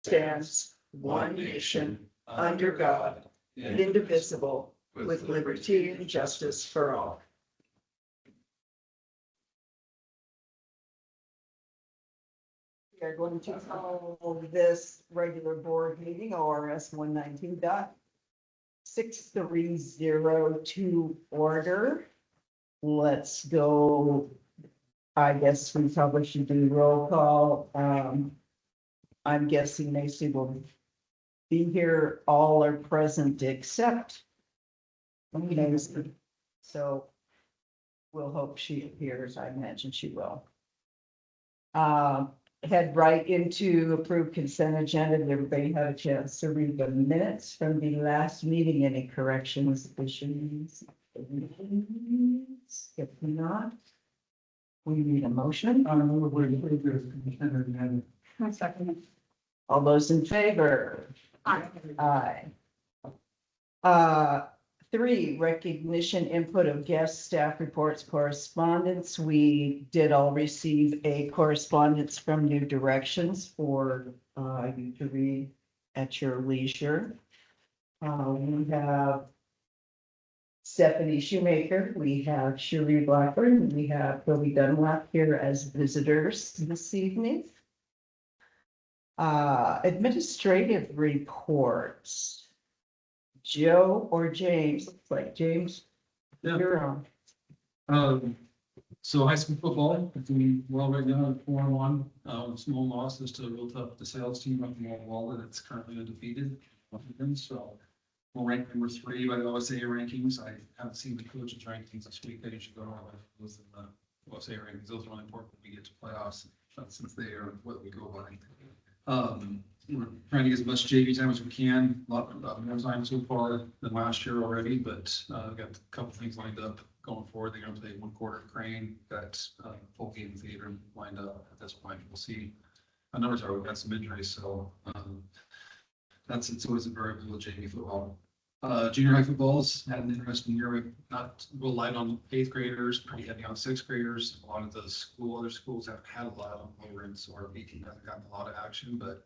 stands one nation, under God, indivisible, with liberty and justice for all. We are going to call this regular board meeting ORS 119.6302 to order. Let's go. I guess we probably should do roll call. I'm guessing Macy will be here. All are present except Macy. So we'll hope she appears. I imagine she will. Head right into approved consent agenda. Did everybody have a chance to read the minutes from the last meeting? Any corrections, additions? If not, we need a motion. I move we approve this consent agenda. I second it. All those in favor? Aye. Aye. 3, recognition input of guest staff reports correspondence. We did all receive a correspondence from New Directions for you to read at your leisure. We have Stephanie Shoemaker, we have Cherie Blackburn, we have Toby Dunlap here as visitors this evening. Administrative reports. Joe or James? Looks like James. Yeah. You're on. So high school football, is doing well right now at 4-1, small losses to a real tough DeSales team up in Walla that's currently undefeated. So we're ranked number 3 by the OSA rankings. I haven't seen the coaches rankings this week. I usually go on those in the OSA rankings. Those are really important when we get to playoffs, since they are what we go by. We're trying to get as much JV time as we can. A lot more time so far than last year already, but we've got a couple things lined up going forward. They're going to play 1 quarter Crane. Got full game theater lined up at this point. We'll see. Our numbers are we've got some injuries, so it's always a variable with JV football. Junior high football's had an interesting year. We've not real light on 8th graders, pretty heavy on 6th graders. A lot of the other schools haven't had a lot on lower end, so our B team hasn't gotten a lot of action, but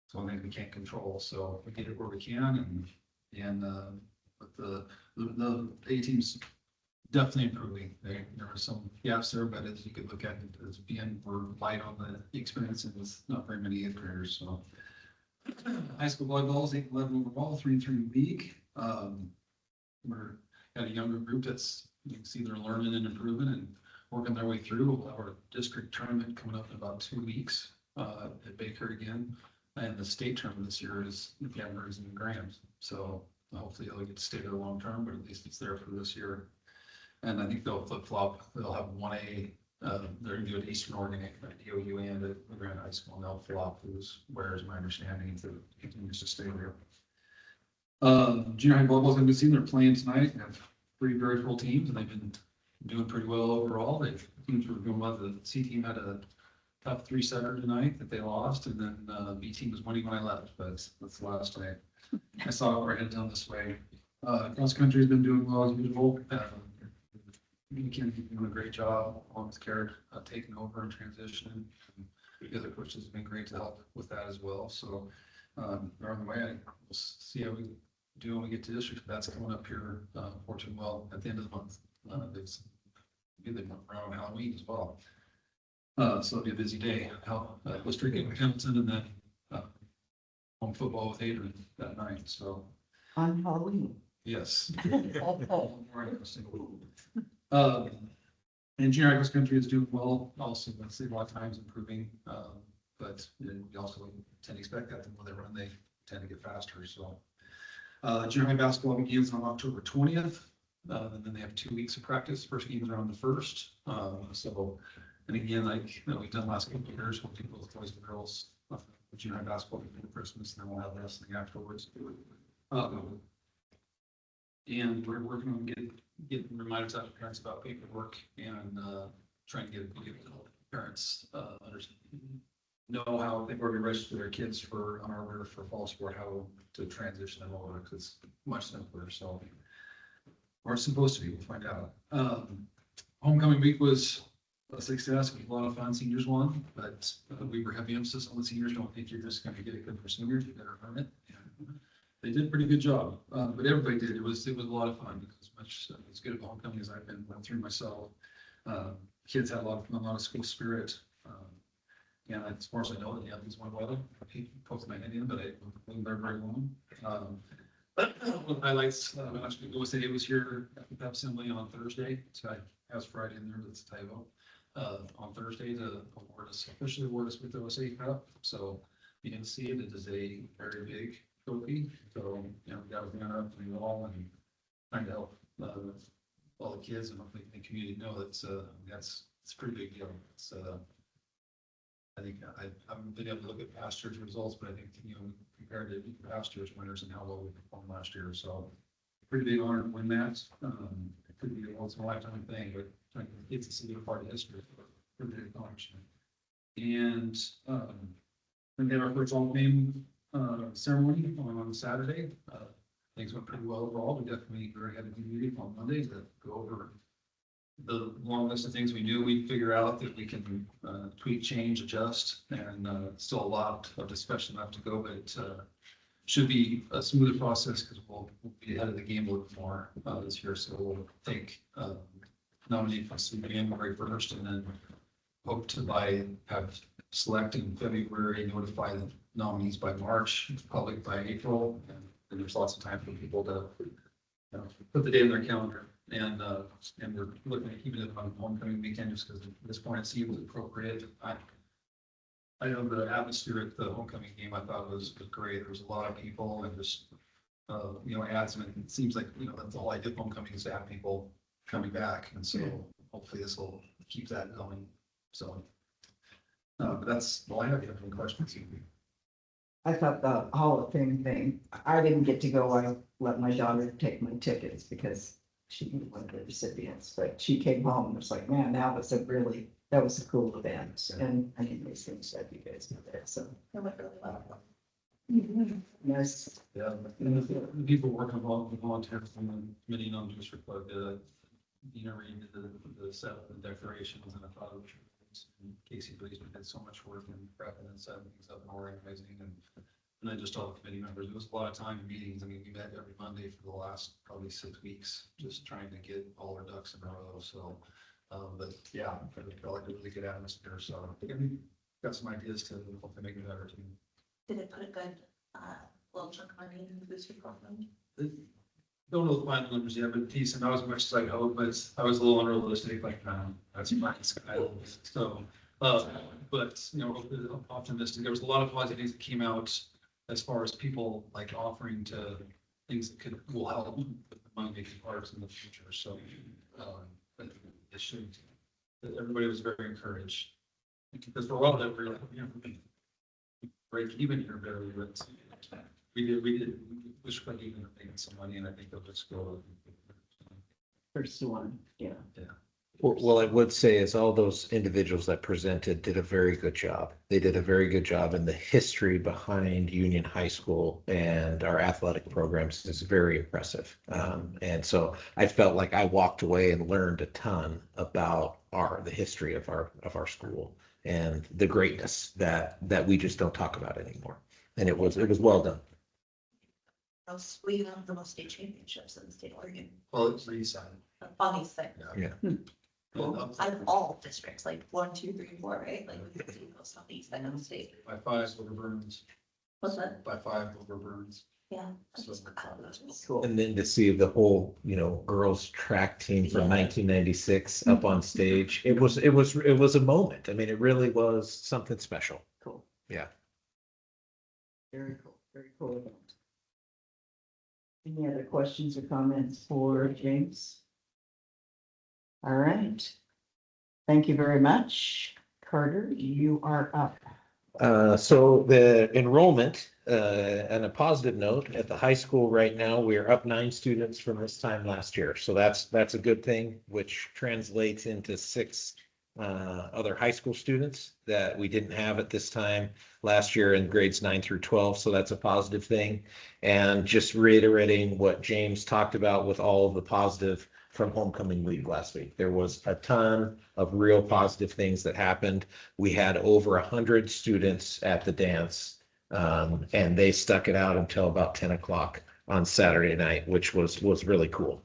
it's one thing we can't control. So we get it where we can, and but the A team's definitely improving. There were some gaps there, but as you could look at it as being, we're light on the experience, and there's not very many 8th graders. So high school volleyball is 8-11 overall, 3-3 league. We're got a younger group that's, you can see they're learning and improving and working their way through. We'll have our district tournament coming up in about 2 weeks at Baker again. And the state tournament this year is Denver's and Grams. So hopefully they'll get to stay there long term, but at least it's there for this year. And I think they'll flip flop. They'll have 1A. They're going to do an Eastern Oregon at DOU and at Grand High School, and they'll flop, where is my understanding, if it continues to stay there. Junior high volleyball is going to be seen. They're playing tonight. They have 3 very full teams, and they've been doing pretty well overall. Teams were doing well. The C team had a tough 3-setter tonight that they lost, and then B team was winning when I left, but that's the last day. I saw it where I headed down this way. Cross country has been doing well as usual. McKinney's doing a great job along with Carrot taking over and transitioning. The other coaches have been great to help with that as well. So they're on the way. We'll see how we do when we get to district. That's coming up here, fortune well at the end of the month. They went around Halloween as well. So it'll be a busy day. Lister game with Hamilton, and then home football with Adrian that night. So On Halloween. yes. More interesting. And junior high cross country is doing well. Also, let's see, a lot of times improving. But we also tend to expect that the more they run, they tend to get faster. So junior high basketball begins on October 20th. And then they have 2 weeks of practice. First games are on the 1st. And again, like we've done the last couple of years, we'll do both boys and girls junior high basketball before Christmas, and then we'll have wrestling afterwards. And we're working on getting reminders out to parents about paperwork and trying to get parents know how they've already registered their kids for on our order for fall sport, how to transition them over, because it's much simpler. So, or it's supposed to be. We'll find out. Homecoming week was a success. It was a lot of fun. Seniors won, but we were heavy emphasis on the seniors. Don't think you're just gonna get it good for seniors. You better earn it. And they did a pretty good job, but everybody did. It was a lot of fun because much as good of a homecoming as I've been went through myself. Kids had a lot of school spirit. And as far as I know, the athletes went well. I posted my head in, but I wasn't there very long. One of the highlights, actually, Louis City was here at the pep assembly on Thursday. So I has Friday in there, that's a typo. On Thursday to officially award us with the OSA Cup. So you can see it is a very big trophy. So, you know, we got to run up and all and trying to help all the kids and hopefully the community know that's it's a pretty big deal. It's I think I haven't been able to look at past year's results, but I think, you know, compared to past year's winners and how well we performed last year. So pretty big honor to win that. It could be a once in a lifetime thing, but trying to get to see a part of history for the accomplishment. And we had our first Hall of Fame ceremony on Saturday. Things went pretty well overall. We definitely had a good meeting on Monday to go over the long list of things we knew we'd figure out that we can tweak, change, adjust, and still a lot of discussion left to go, but it should be a smoother process because we'll be ahead of the game a little bit more this year. So we'll take nominate for January 1st and then hope to have select in February, notify the nominees by March, public by April, and there's lots of time for people to put the date in their calendar. And we're looking at keeping it on homecoming weekend just because at this point it seems appropriate. I know the atmosphere at the homecoming game I thought was great. There was a lot of people and just you know, ads, and it seems like, you know, that's all I did homecoming is to have people coming back, and so hopefully this will keep that going. So but that's all I have. You have any questions? I thought the Hall of Fame thing, I didn't get to go. I let my daughter take my tickets because she was one of the recipients, but she came home and was like, man, that was a cool event. And I mean, these things that you guys did there, so. It went really well. Nice. Yeah, and the people working involved, the volunteers from the committee on district club, Dina Reed did the set of the declarations, and I thought it was and Casey Blaisman did so much work in prepping and setting things up and organizing, and then just all the committee members. It was a lot of time in meetings. I mean, we met every Monday for the last probably 6 weeks, just trying to get all our ducks in a row. So, but yeah, I felt like a really good atmosphere. So I think I've got some ideas to hopefully make it better too. Did it put a good little chunk of money in the booster program? Don't know the final numbers yet, but decent, not as much as I hoped, but I was a little unrealistic, like, that's fine. So, but, you know, optimistic. There was a lot of positive things that came out as far as people like offering to things that will help with the money making parks in the future. So, but it should, everybody was very encouraged. Because for a while that we were like, you know, break even here barely, but we did push quite even to making some money, and I think they'll just go. First one, yeah. Yeah. Well, I would say is all those individuals that presented did a very good job. They did a very good job, and the history behind Union High School and our athletic programs is very impressive. And so I felt like I walked away and learned a ton about the history of our school and the greatness that we just don't talk about anymore. And it was well done. We have the most state championships in the state of Oregon. Well, it's the east side. On east side. Yeah. Out of all districts, like 1, 2, 3, 4, right? Like we can see most on the east side of the state. By 5 over Burns. What's that? By 5 over Burns. Yeah. So, Cool. And then to see the whole, girls track team from Yeah. 1996 up on stage, it was a moment. I mean, it really was something special. Cool. Yeah. Very cool, very cool event. Any other questions or comments for James? All right. Thank you very much. Carter, you are up. So the enrollment, on a positive note, at the high school right now, we are up 9 students from this time last year. So that's a good thing, which translates into 6 other high school students that we didn't have at this time last year in grades 9 through 12. So that's a positive thing. And just reiterating what James talked about with all of the positive from homecoming week last week. There was a ton of real positive things that happened. We had over 100 students at the dance, and they stuck it out until about 10 o'clock on Saturday night, which was really cool.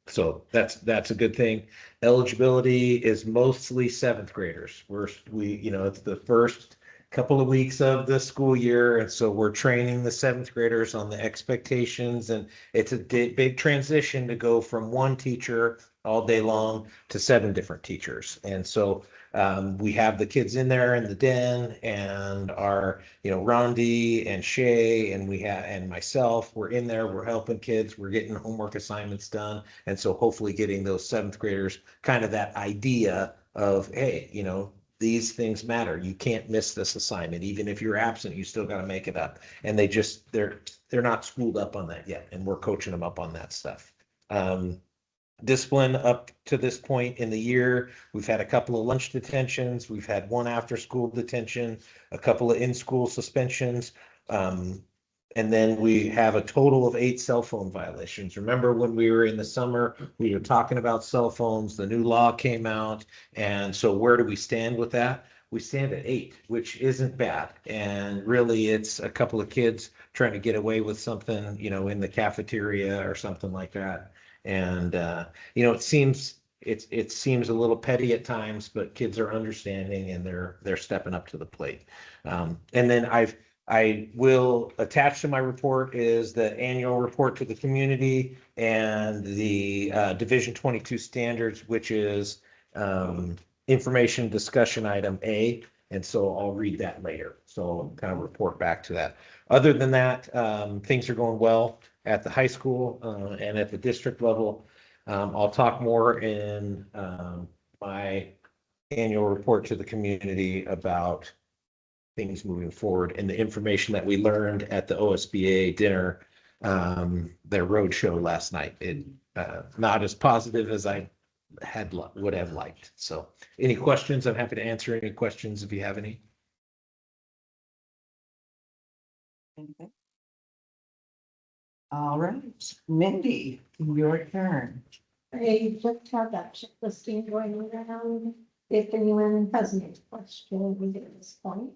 So that's a good thing. Eligibility is mostly seventh graders. It's the first couple of weeks of the school year, and so we're training the seventh graders on the expectations, and it's a big transition to go from one teacher all day long to 7 different teachers. And so we have the kids in there in the den, and our, Rondi and Shay and myself, we're in there, we're helping kids, we're getting homework assignments done. And so hopefully getting those seventh graders kind of that idea of, hey, these things matter. You can't miss this assignment. Even if you're absent, you still got to make it up. And they're not schooled up on that yet. And we're coaching them up on that stuff. Discipline up to this point in the year, we've had a couple of lunch detentions. We've had one after school detention, a couple of in-school suspensions. And then we have a total of 8 cell phone violations. Remember when we were in the summer, we were talking about cell phones, the new law came out. And so where do we stand with that? We stand at 8, which isn't bad. And really it's a couple of kids trying to get away with something, in the cafeteria or something like that. And, it seems a little petty at times, but kids are understanding and they're stepping up to the plate. And then I will attach to my report is the annual report to the community and the Division 22 standards, which is information discussion item A. And so I'll read that later. So I'll kind of report back to that. Other than that, things are going well at the high school and at the district level. I'll talk more in my annual report to the community about things moving forward and the information that we learned at the OSBA dinner, their road show last night. It not as positive as I would have liked. So any questions? I'm happy to answer any questions if you have any. Okay. All right, Mindy, your turn. I just have that checklist going around. If anyone has any questions at this point,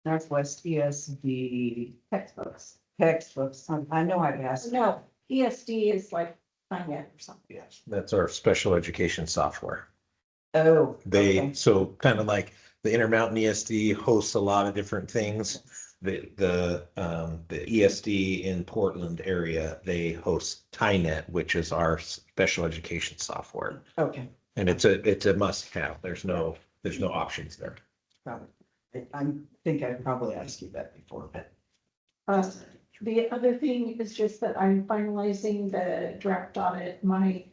Northwest ESD textbooks. textbooks. I know I've asked. No, ESD is like finance or something. Yes, that's our special education software. Oh, okay. So kind of like the Intermountain ESD hosts a lot of different things. The ESD in Portland area, they host TiNet, which is our special education software. Okay. And it's a must have. There's no options there. Probably. I think I probably asked you that before, but. The other thing is just that I'm finalizing the draft audit. I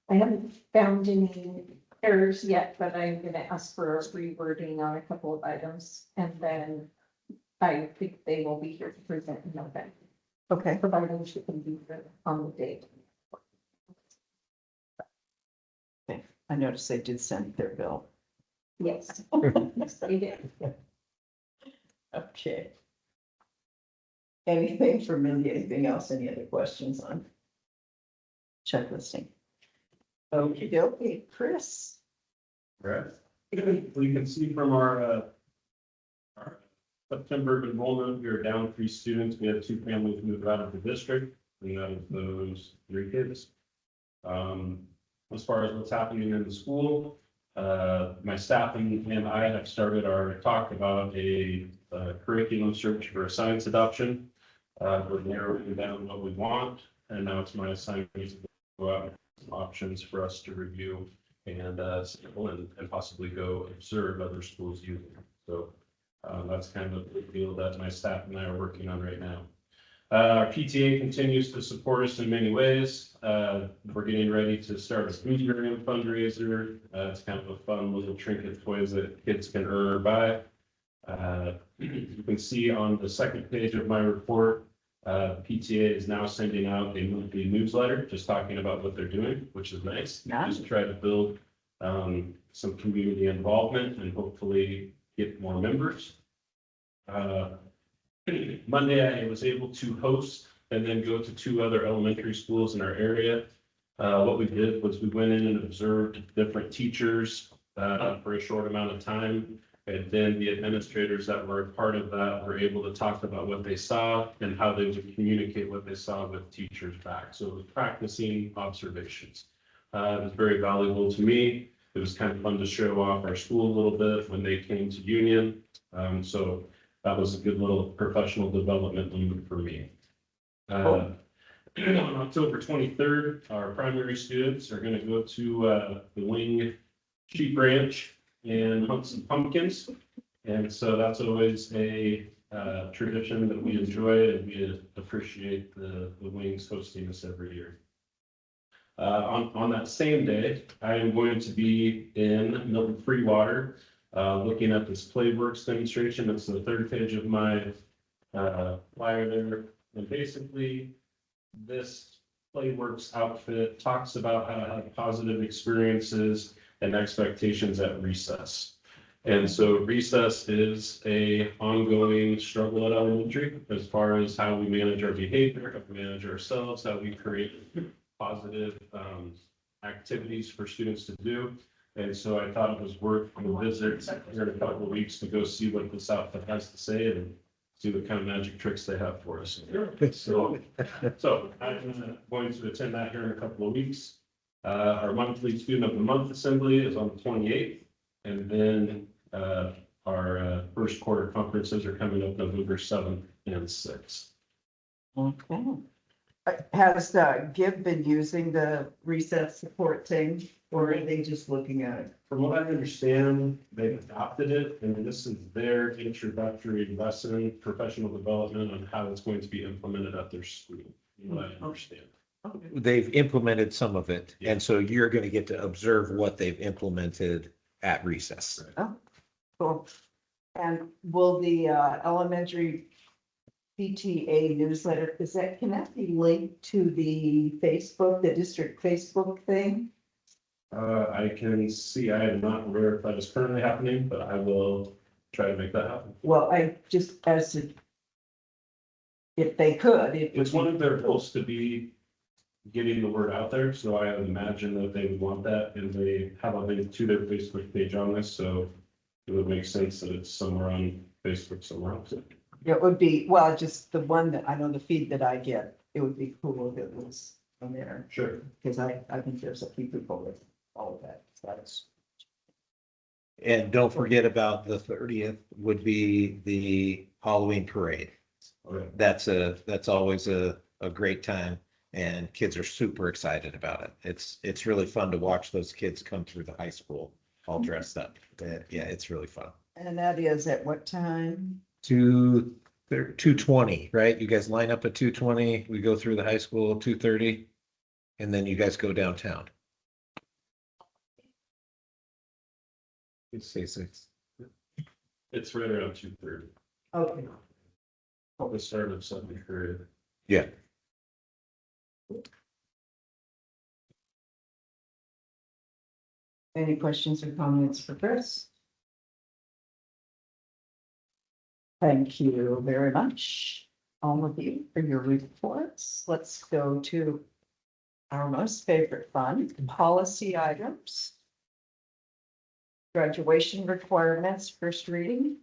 haven't found any errors yet, but I'm gonna ask for a rewording on a couple of items, and then I think they will be here to present in November, Okay. providing she can be here on the date. I noticed they did send their bill. Yes. Yes, they did. Okay. Anything for Mindy? Anything else? Any other questions on checklisting? Okay, okay, Chris. Right. We can see from our September enrollment, we are down 3 students. We had 2 families move out of the district, and out of those 3 kids. As far as what's happening in the school, my staff and I have talked about a curriculum search for a science adoption. We're narrowing down what we want, and now it's my assignment to go out with some options for us to review and sample and possibly go observe other schools using it. So that's kind of the deal that my staff and I are working on right now. Our PTA continues to support us in many ways. We're getting ready to start a food program fundraiser. It's kind of a fun little trinket toys that kids can earn or buy. You can see on the second page of my report, PTA is now sending out a monthly newsletter, just talking about what they're doing, which is nice. Nice. Just try to build some community involvement and hopefully get more members. Monday, I was able to host and then go to 2 other elementary schools in our area. What we did was we went in and observed different teachers for a short amount of time. And then the administrators that were a part of that were able to talk about what they saw and how they would communicate what they saw with teachers back. So it was practicing observations. It was very valuable to me. It was kind of fun to show off our school a little bit when they came to Union. So that was a good little professional development moment for me. On October 23rd, our primary students are going to go to the Wing Sheep Ranch and hunt some pumpkins. And so that's always a tradition that we enjoy, and we appreciate the Wings hosting us every year. On that same day, I am going to be in Milton Freewater, looking at this Playworks demonstration. It's the third page of my flyer there. And basically, this Playworks outfit talks about how to have positive experiences and expectations at recess. And so recess is a ongoing struggle at elementary as far as how we manage our behavior, how we manage ourselves, how we create positive activities for students to do. And so I thought it was worth a visit here in a couple of weeks to go see what this outfit has to say and see what kind of magic tricks they have for us. So I'm going to attend that here in a couple of weeks. Our monthly student of the month assembly is on the 28th. And then our first quarter conferences are coming up November 7th and 6th. Okay. Has GIB been using the recess support thing, or are they just looking at it? From what I understand, they've adopted it, and this is their introductory lesson, professional development on how it's going to be implemented at their school. From what I understand. They've implemented some of it, and so you're going to get to observe what they've implemented at recess. Cool. And will the elementary PTA newsletter, can that be linked to the Facebook, the district Facebook thing? I can see, I am not aware if that is currently happening, but I will try to make that happen. Well, I just, if they could, It's one of their goals to be getting the word out there, so I imagine that they would want that, and they have a link to their Facebook page on this, so it would make sense that it's somewhere on Facebook somewhere else. it would be, well, just the one that, I know the feed that I get, it would be cool if it was on there, Sure. because I think there's a few people with all of that. So that's, And don't forget about the 30th would be the Halloween parade. Okay. That's always a great time, and kids are super excited about it. It's really fun to watch those kids come through the high school all dressed up. Yeah, it's really fun. and that is at what time? 2:20, right? You guys line up at 2:20, we go through the high school, 2:30, and then you guys go downtown. It's say 6. It's right around 2:30. Okay. The start of second period. Yeah. Any questions or comments for Chris? Thank you very much, all of you, for your reports. Let's go to our most favorite fun, policy items. Graduation requirements, first reading.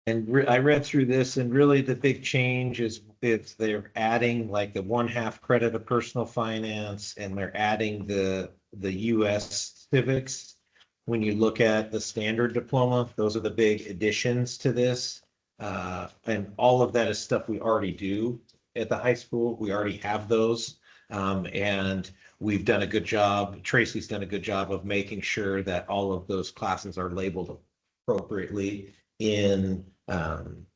And I read through this, and really the big change is they're adding like the 1/2 credit of personal finance, and they're adding the US civics. When you look at the standard diploma, those are the big additions to this. And all of that is stuff we already do at the high school. We already have those. And we've done a good job. Tracy's done a good job of making sure that all of those classes are labeled appropriately in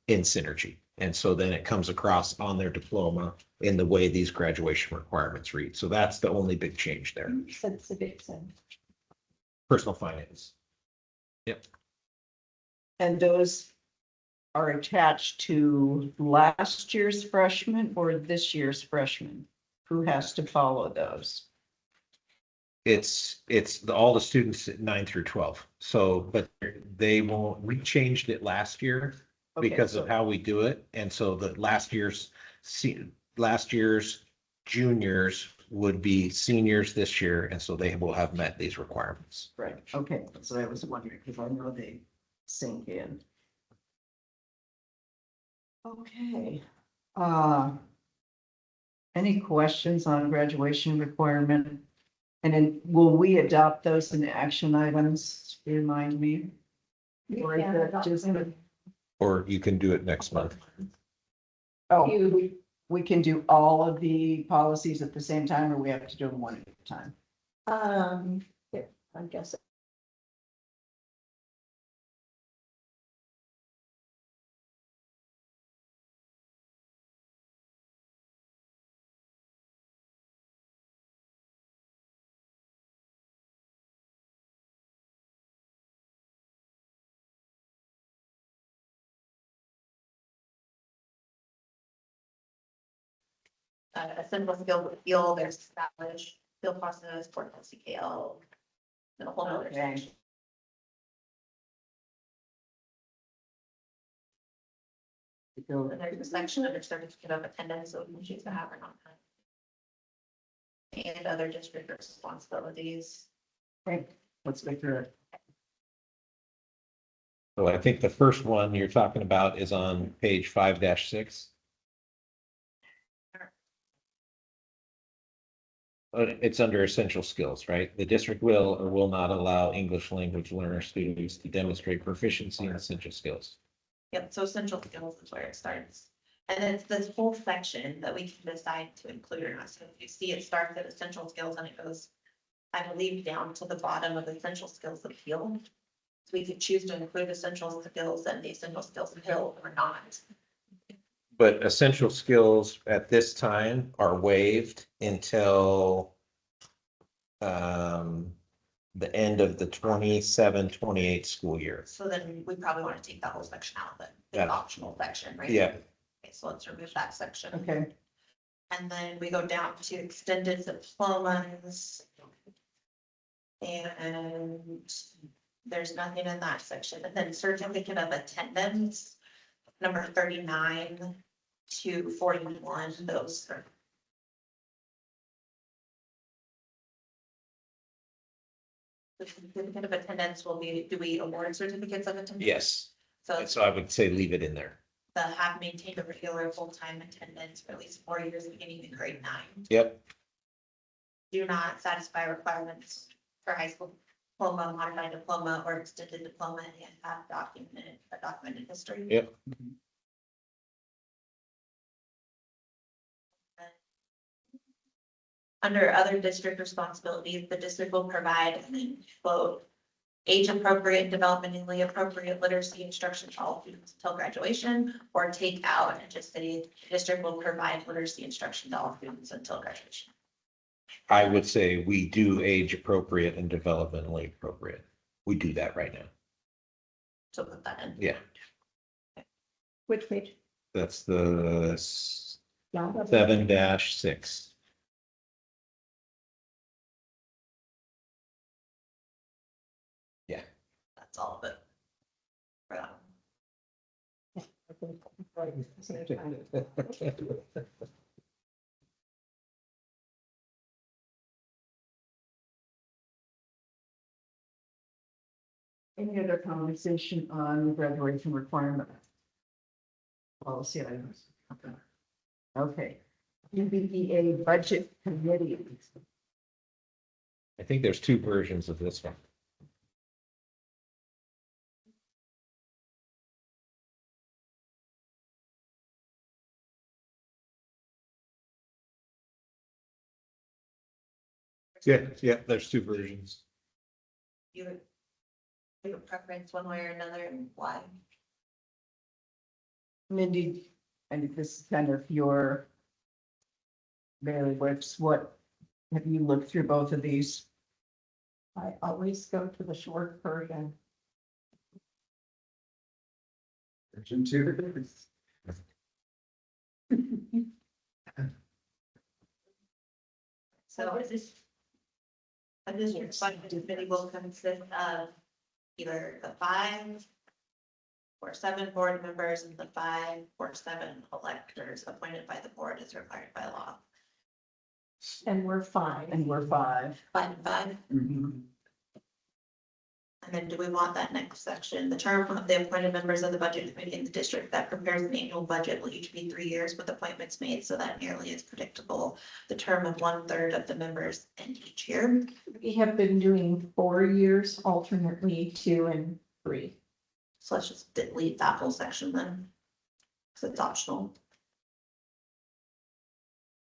Synergy. And so then it comes across on their diploma in the way these graduation requirements read. So that's the only big change there. Said civics and Personal finance. And those are attached to last year's freshmen or this year's freshmen? Who has to follow those? It's all the students at 9 through 12. So, but they won't, we changed it last year Okay, because so- of how we do it. And so the last year's, last year's juniors would be seniors this year, and so they will have met these requirements. Right, okay, that's what I was wondering, because I know they sink in. Okay, any questions on graduation requirement? And then will we adopt those in action items, remind me? Or is that just, Or you can do it next month. oh, You, we can do all of the policies at the same time, or we have to do them one at a time? yeah, I guess. A simple skill, feel, there's established, feel process, support, CKL. And a whole nother Okay. section. And there's a section under certificate of attendance, so we can choose to have or not have. And other district responsibilities. Okay, let's make sure. So I think the first one you're talking about is on page 5-6. It's under essential skills, right? The district will or will not allow English language learner students to demonstrate proficiency in essential skills. Yep, so essential skills is where it starts. And then it's this whole section that we can decide to include or not. So if you see it starts at essential skills and it goes, I believe, down to the bottom of essential skills appeal. So we could choose to include essential skills and the essential skills appeal or not. But essential skills at this time are waived until the end of the 27-28 school year. So then we probably want to take that whole section out, the Yeah. optional section, right? Yeah, Okay, so let's remove that section. Okay, And then we go down to extended diplomas. And there's nothing in that section. And then certificate of attendance, number 39 to 41, those are. The certificate of attendance will be, do we award certificates of attendance? yes. So And so I would say leave it in there. the have maintained a regular full-time attendance for at least 4 years beginning in grade 9. Yep. Do not satisfy requirements for high school diploma, modified diploma, or extended diploma, and have documented history. Yep. Under other district responsibilities, the district will provide, and then quote, age appropriate, developmentally appropriate literacy instruction to all students until graduation, or take out and just say, district will provide literacy instruction to all students until graduation. I would say we do age appropriate and developmentally appropriate. We do that right now. So put that in. Yeah, Which page? that's the Yeah. 7-6. That's all of it. any other conversation on graduation requirement? Policy items. Okay, UBEA budget committee. I think there's 2 versions of this one. Yeah, there's 2 versions. You have a preference one way or another, and why? Mindy, and this is kind of your bailiwicks, what, have you looked through both of these? I always go to the short version. Version 2. So is this? A district budget committee will consist of either the 5 for 7 board members and the 5 or 7 electors appointed by the board as required by law. And we're fine. And we're 5. 5 and 5. Mhm. And then do we want that next section? The term of the appointed members of the budget committee in the district that prepares an annual budget will each be 3 years with appointments made so that nearly is predictable. The term of 1/3 of the members in each year. We have been doing 4 years alternately, 2 and 3. So let's just delete that whole section then. Because it's optional.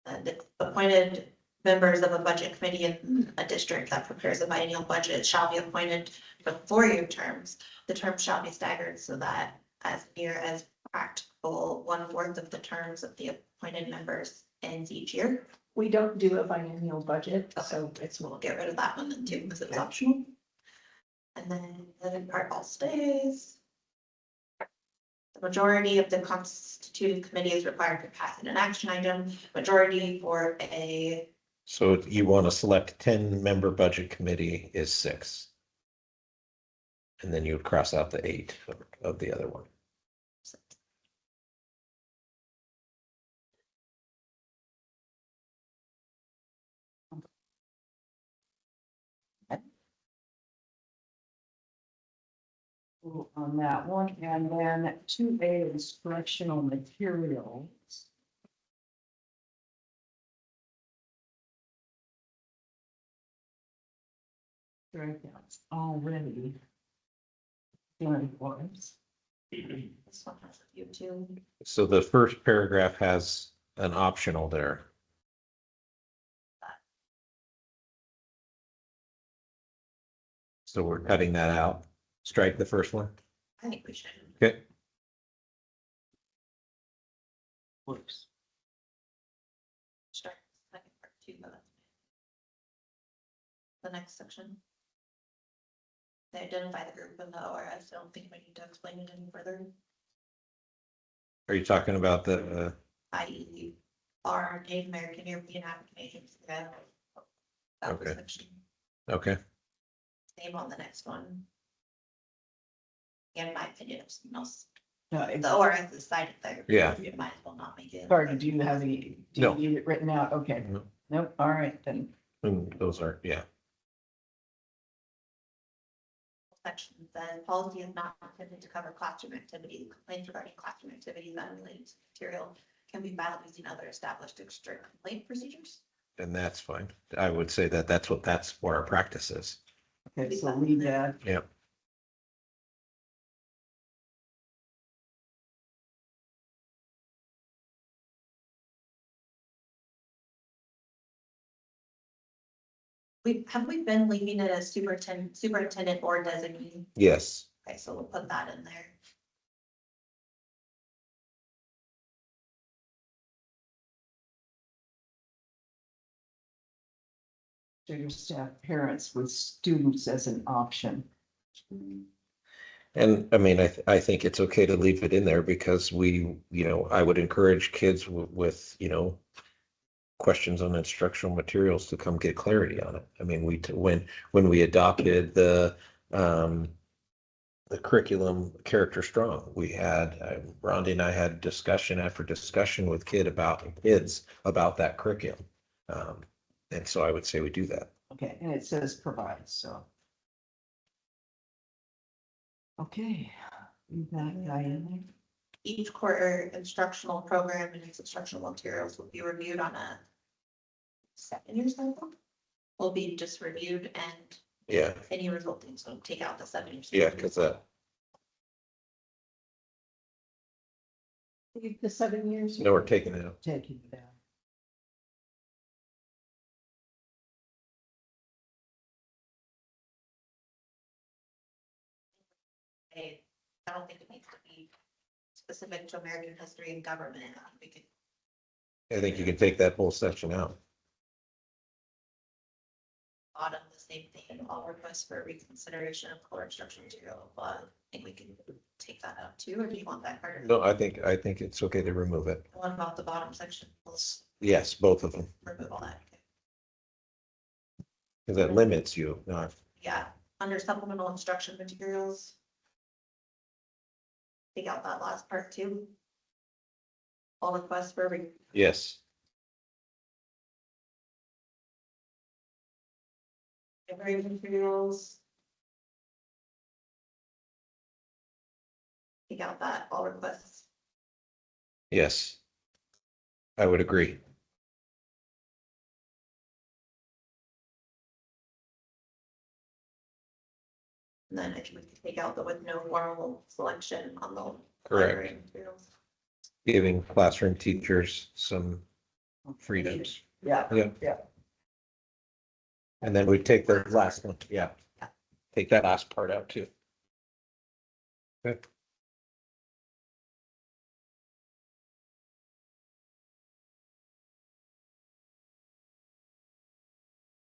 And the appointed members of a budget committee in a district that prepares a biennial budget shall be appointed for 4-year terms. The terms shall be staggered so that as near as practical, 1/4 of the terms of the appointed members ends each year. We don't do a biennial budget, so it's We'll get rid of that one then too, because it's optional. And then the other part all stays. The majority of the constituted committee is required to pass an action item, majority for a, So you want to select 10-member budget committee is 6. And then you would cross out the 8 of the other one. On that one, and then 2A instructional materials. Strikeouts already. Doing forms. this one has a few too. So the first paragraph has an optional there. So we're cutting that out. Strike the first one. I think we should. Okay. Whoops. Start the second part too, but that's the next section. They identify the group in the ORS. I don't think we need to explain it any further, Are you talking about the, i.e. our Native American, European, African, Asian. That was Okay. section. okay, Name on the next one. In my opinion, if something else, No, it's the ORS is cited there. Yeah. You might as well not make it. hard. Do you have any, do No. you need it written out? Okay. No. Nope, all right, then. and those are, yeah. Section says policy is not intended to cover classroom activities. Complaints regarding classroom activities unrelated to material can be filed using other established strict complaint procedures. And that's fine. I would say that that's where our practice is. Okay, so leave that. Yep. Have we been leaving it as superintendent or designee? Yes. Okay, so we'll put that in there. Student staff parents with students as an option. And I mean, I think it's okay to leave it in there because I would encourage kids with, questions on instructional materials to come get clarity on it. I mean, when we adopted the curriculum Character Strong, we had, Rhonda and I had discussion after discussion with kids about that curriculum. And so I would say we do that. Okay, and it says provide, so. Okay, leave that guy in there. Each quarter instructional program and its instructional materials will be reviewed on a 7-year cycle. Will be just reviewed and Yeah, any resulting, so take out the 7 years. yeah, because Leave the 7 years. no, we're taking it out. Taking it down. I don't think it needs to be specific to American history and government. We could I think you can take that whole section out. bottom the same thing, all requests for reconsideration of core instructional material, but I think we can take that out too, or do you want that part? No, I think it's okay to remove it. What about the bottom section? Let's Yes, both of them, remove all that. Okay. because that limits you, not. Yeah, under supplemental instruction materials. take out that last part too. All requests for Yes. recovery materials. Take out that all requests. Yes. I would agree. And then I think we can take out the with no formal selection on the. Correct. library materials. Giving classroom teachers some freedoms. Yeah, Yeah. yeah. And then we take the last one, yeah. Take that last part out too. Okay.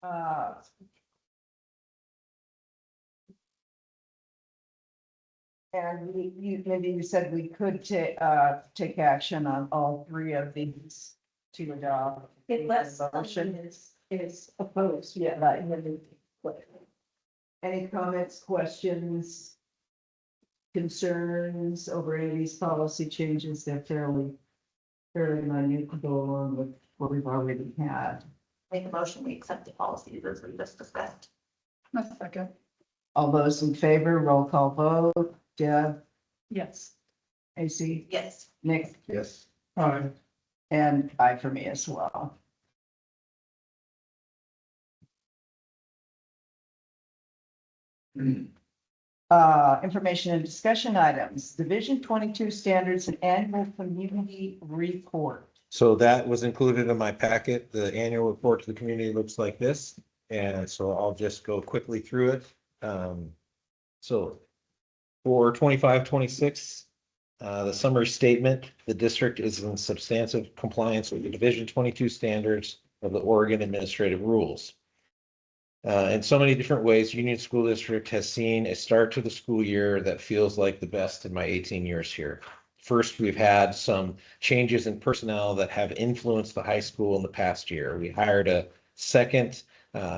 Uh, And maybe you said we could take action on all three of these to adopt. Unless Motion. someone is opposed, yeah, Right. and then we flip. Any comments, questions? Concerns over any of these policy changes? They're fairly minute to go along with what we've already had. Make a motion, we accept the policies as we just discussed. Second. All those in favor, roll call vote. Deb, Yes. AC, Yes. Nick, Yes. and I for me as well. Information and discussion items, Division 22 standards and annual community report. So that was included in my packet. The annual report to the community looks like this. And so I'll just go quickly through it. So for 25-26, the summary statement, the district is in substantive compliance with the Division 22 standards of the Oregon Administrative Rules. In so many different ways, Union School District has seen a start to the school year that feels like the best in my 18 years here. First, we've had some changes in personnel that have influenced the high school in the past year. We hired a second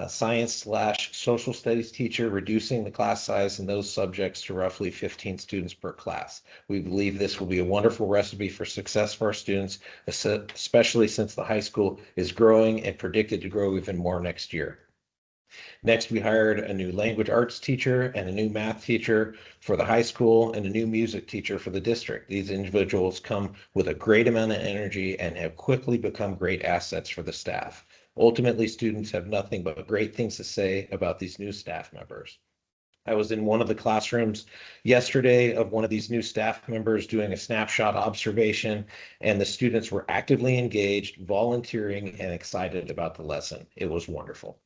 science/social studies teacher, reducing the class size in those subjects to roughly 15 students per class. We believe this will be a wonderful recipe for success for our students, especially since the high school is growing and predicted to grow even more next year. Next, we hired a new language arts teacher and a new math teacher for the high school and a new music teacher for the district. These individuals come with a great amount of energy and have quickly become great assets for the staff. Ultimately, students have nothing but great things to say about these new staff members. I was in one of the classrooms yesterday of one of these new staff members doing a snapshot observation, and the students were actively engaged, volunteering, and excited about the lesson. It was wonderful.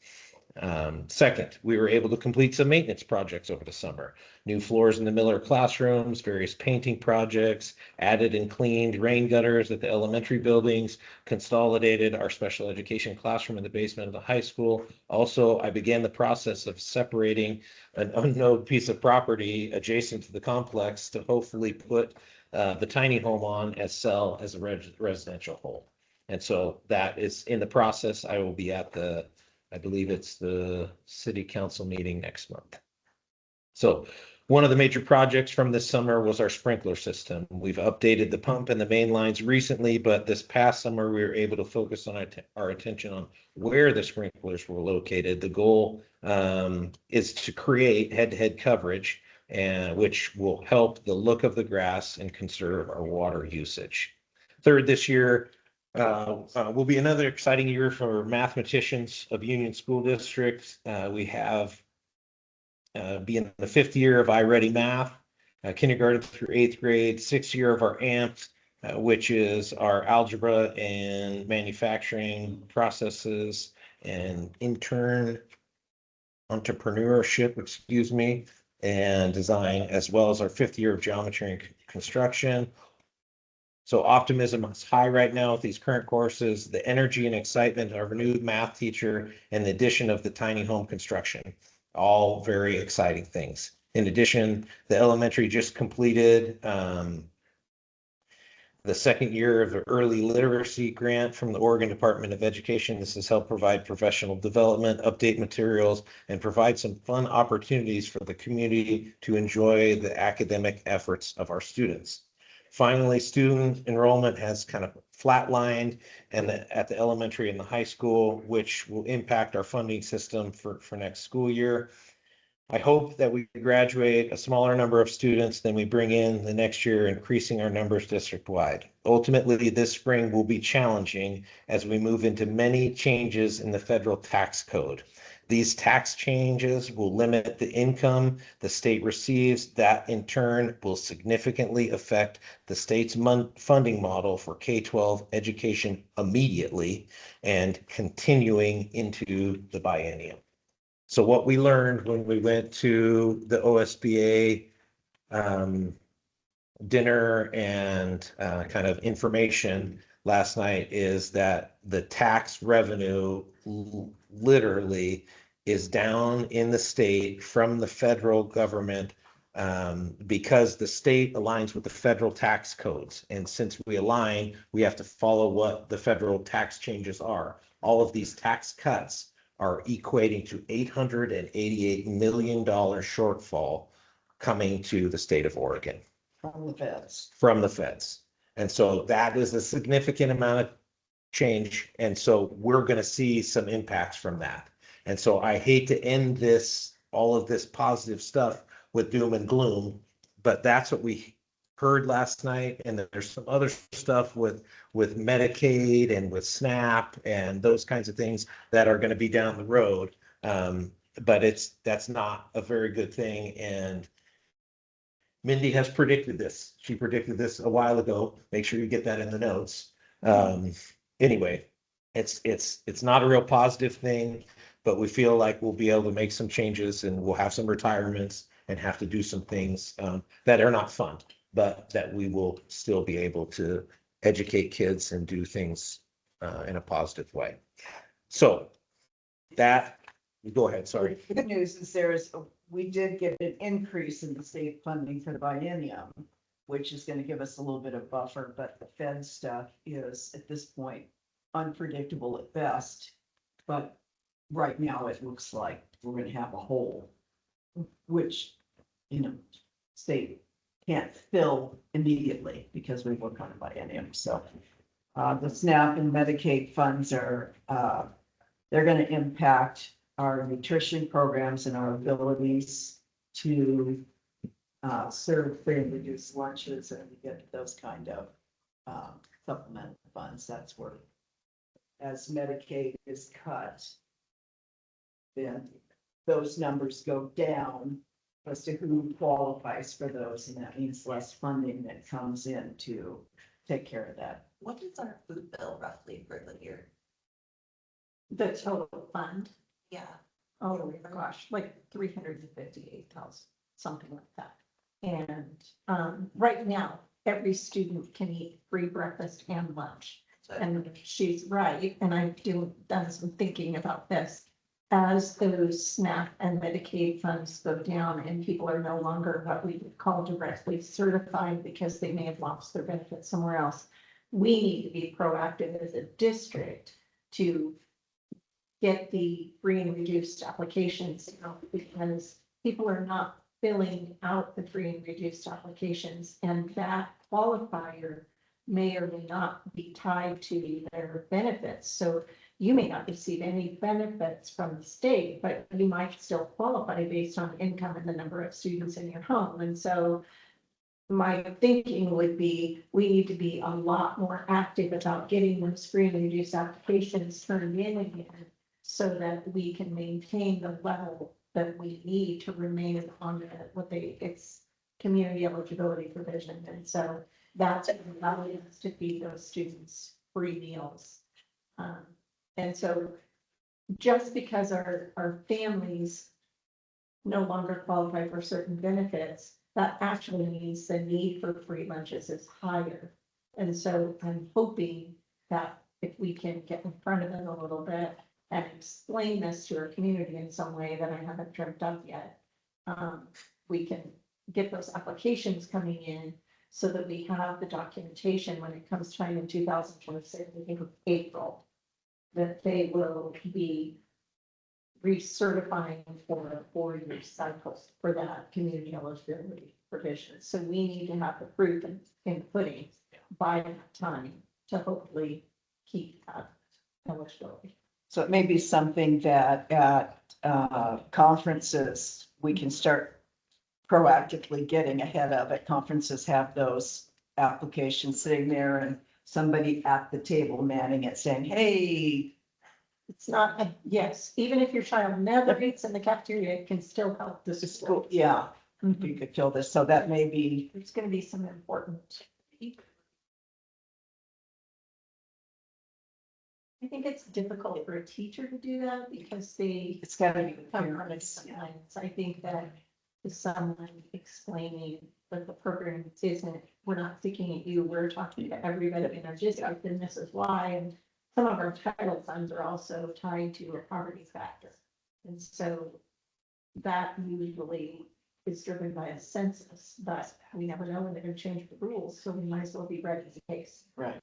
Second, we were able to complete some maintenance projects over the summer. New floors in the Miller classrooms, various painting projects, added and cleaned rain gutters at the elementary buildings, consolidated our special education classroom in the basement of the high school. Also, I began the process of separating an unknown piece of property adjacent to the complex to hopefully put the tiny home on as a residential home. And so that is in the process. I will be at I believe it's the city council meeting next month. So one of the major projects from this summer was our sprinkler system. We've updated the pump and the main lines recently, but this past summer we were able to focus on our attention on where the sprinklers were located. The goal is to create head-to-head coverage, which will help the look of the grass and conserve our water usage. Third, this year, will be another exciting year for mathematicians of Union School District. We have be in the 5th year of iReady Math, kindergarten through 8th grade, 6th year of our AMP, which is our algebra and manufacturing processes and entrepreneurship, and design, as well as our 5th year of geometry and construction. So optimism is high right now with these current courses, the energy and excitement of our new math teacher, and the addition of the tiny home construction. All very exciting things. In addition, the elementary just completed the second year of the early literacy grant from the Oregon Department of Education. This has helped provide professional development, update materials, and provide some fun opportunities for the community to enjoy the academic efforts of our students. Finally, student enrollment has kind of flatlined and at the elementary and the high school, which will impact our funding system for next school year. I hope that we graduate a smaller number of students than we bring in the next year, increasing our numbers district-wide. Ultimately, this spring will be challenging as we move into many changes in the federal tax code. These tax changes will limit the income the state receives. That in turn will significantly affect the state's funding model for K-12 education immediately and continuing into the biennium. So what we learned when we went to the OSBA dinner and kind of information last night is that the tax revenue literally is down in the state from the federal government because the state aligns with the federal tax codes. And since we align, we have to follow what the federal tax changes are. All of these tax cuts are equating to $888 million shortfall coming to the state of Oregon From the feds. from the feds. And so that is a significant amount of change. And so we're going to see some impacts from that. And so I hate to end all of this positive stuff with doom and gloom, but that's what we heard last night. And there's some other stuff with Medicaid and with SNAP and those kinds of things that are going to be down the road. But that's not a very good thing. And Mindy has predicted this. She predicted this a while ago. Make sure you get that in the notes. Anyway, it's not a real positive thing, but we feel like we'll be able to make some changes and we'll have some retirements and have to do some things that are not fun, but that we will still be able to educate kids and do things in a positive way. So that, go ahead, sorry. The good news is we did get an increase in the state funding for the biennium, which is going to give us a little bit of buffer, but the Fed stuff is at this point unpredictable at best. But right now it looks like we're going to have a hole, which, state can't fill immediately because we work on a biennium. So the SNAP and Medicaid funds are, they're going to impact our nutrition programs and our abilities to serve free and reduced lunches and get those kind of supplemental funds. That's where, as Medicaid is cut, then those numbers go down as to who qualifies for those, and that means less funding that comes in to take care of that. What is our food bill roughly for the year? The total fund, Yeah. oh gosh, like 358,000, something like that. And right now, every student can eat free breakfast and lunch. So And she's right, and I've done some thinking about this. As those SNAP and Medicaid funds go down and people are no longer what we would call directly certified because they may have lost their benefits somewhere else, we need to be proactive as a district to get the free and reduced applications out, because people are not filling out the free and reduced applications, and that qualifier may or may not be tied to their benefits. So you may not receive any benefits from the state, but you might still qualify based on income and the number of students in your home. And so my thinking would be, we need to be a lot more active about getting those free and reduced applications turned in again, so that we can maintain the level that we need to remain on it's community eligibility provision. And so that's allowing us to feed those students free meals. And so just because our families no longer qualify for certain benefits, that actually means the need for free lunches is higher. And so I'm hoping that if we can get in front of it a little bit and explain this to our community in some way that I haven't dreamt up yet, we can get those applications coming in so that we have the documentation when it comes time in 2026, I think of April, that they will be recertifying for a 4-year cycle for that community eligibility provision. So we need to have the proof in pudding by that time to hopefully keep that eligibility. So it may be something that at conferences, we can start proactively getting ahead of it. Conferences have those applications sitting there and somebody at the table manning it saying, hey, It's not, yes, even if your child never eats in the cafeteria, it can still help the this is school. cool. Yeah, Mhm. you could fill this. So that may be, There's gonna be some important. I think it's difficult for a teacher to do that because they it's gotta be the come from parents. different lines. I think that is someone explaining that the program isn't, we're not sticking at you, we're talking to everybody in our district, and this is why. And some of our title funds are also tied to a poverty factor. And so that usually is driven by a census, but we never know when they're gonna change the rules, so we might as well be ready in case. Right.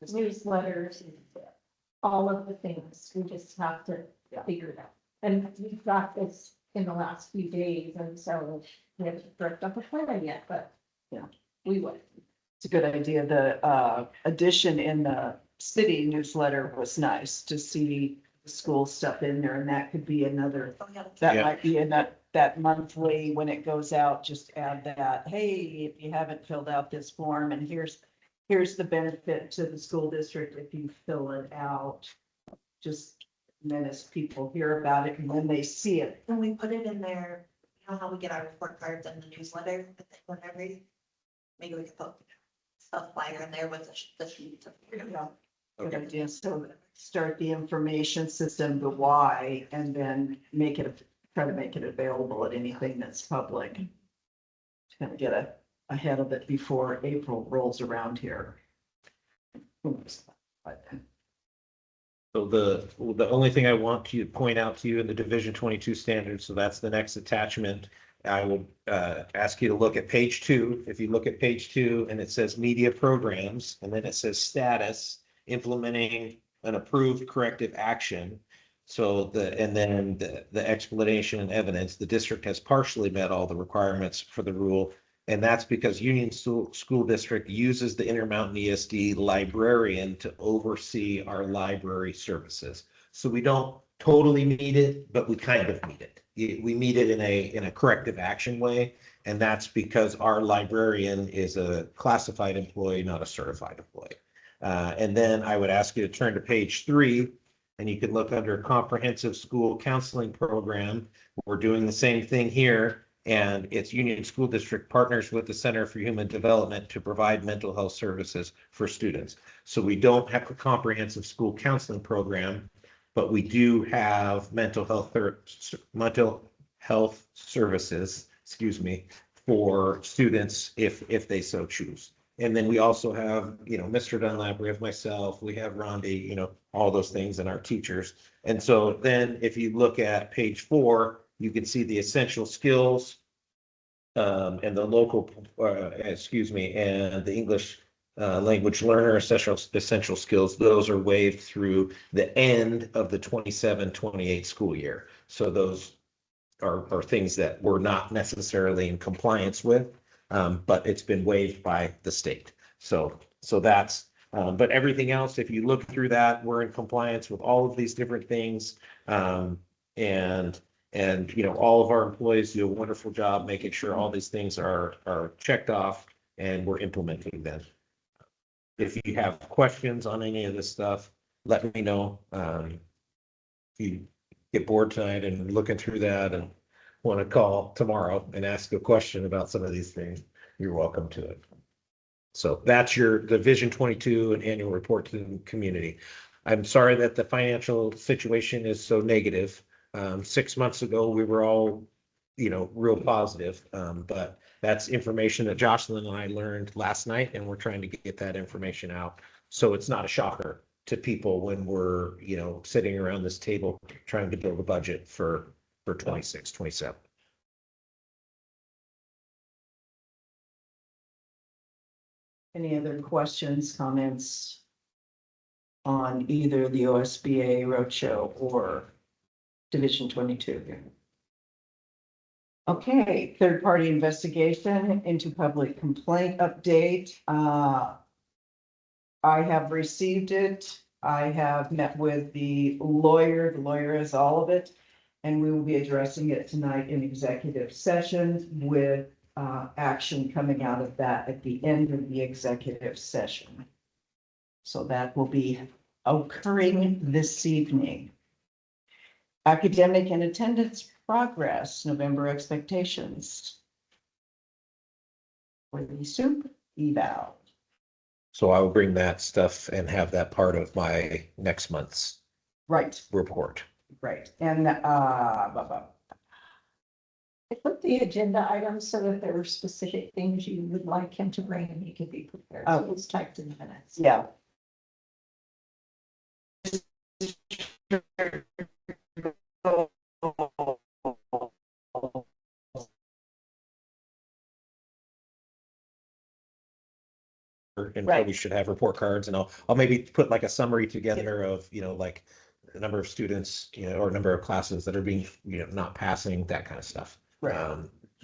Newsletters, all of the things, we just have to figure it out. And we've got this in the last few days, and so we haven't worked up a plan yet, but Yeah. we would. It's a good idea. The addition in the city newsletter was nice to see the school stuff in there, and that could be another, Oh, yeah. that Yeah. might be in that monthly, when it goes out, just add that, hey, if you haven't filled out this form, and here's the benefit to the school district if you fill it out. Just, and then as people hear about it and when they see it, When we put it in there, you know how we get our report cards and the newsletter, whenever, maybe we could put a flyer in there with the sheet. yeah, good idea. So start the information system, the why, and then try to make it available at anything that's public. To kind of get ahead of it before April rolls around here. But So the only thing I want to point out to you in the Division 22 standards, so that's the next attachment. I would ask you to look at page 2. If you look at page 2 and it says media programs, and then it says status, implementing an approved corrective action. So and then the explanation and evidence, the district has partially met all the requirements for the rule. And that's because Union School District uses the Intermountain ESD librarian to oversee our library services. So we don't totally meet it, but we kind of meet it. We meet it in a corrective action way. And that's because our librarian is a classified employee, not a certified employee. And then I would ask you to turn to page 3, and you can look under comprehensive school counseling program. We're doing the same thing here. And it's Union School District partners with the Center for Human Development to provide mental health services for students. So we don't have a comprehensive school counseling program, but we do have mental health services, for students if they so choose. And then we also have, Mr. Dunlap, we have myself, we have Rondi, all those things, and our teachers. And so then if you look at page 4, you can see the essential skills and the local, and the English language learner essential skills. Those are waived through the end of the 27-28 school year. So those are things that we're not necessarily in compliance with, but it's been waived by the state. So that's, but everything else, if you look through that, we're in compliance with all of these different things. And all of our employees do a wonderful job making sure all these things are checked off and we're implementing them. If you have questions on any of this stuff, let me know. If you get bored tonight and looking through that and want to call tomorrow and ask a question about some of these things, you're welcome to it. So that's your Division 22 and annual report to the community. I'm sorry that the financial situation is so negative. 6 months ago, we were all, real positive. But that's information that Jocelyn and I learned last night, and we're trying to get that information out. So it's not a shocker to people when we're, sitting around this table trying to build a budget for 26, 27. Any other questions, comments on either the OSBA roadshow or Division 22? Okay, third-party investigation into public complaint update. I have received it. I have met with the lawyer. The lawyer has all of it. And we will be addressing it tonight in executive session with action coming out of that at the end of the executive session. So that will be occurring this evening. Academic and attendance progress, November expectations. For the soup eval. So I will bring that stuff and have that part of my next month's Right, report. right. And I put the agenda items so that there were specific things you would like him to bring and he could be prepared. Oh. So it's typed in the minutes. yeah. And Right. we should have report cards, and I'll maybe put like a summary together of, like the number of students, or number of classes that are being, not passing, that kind of stuff. Right.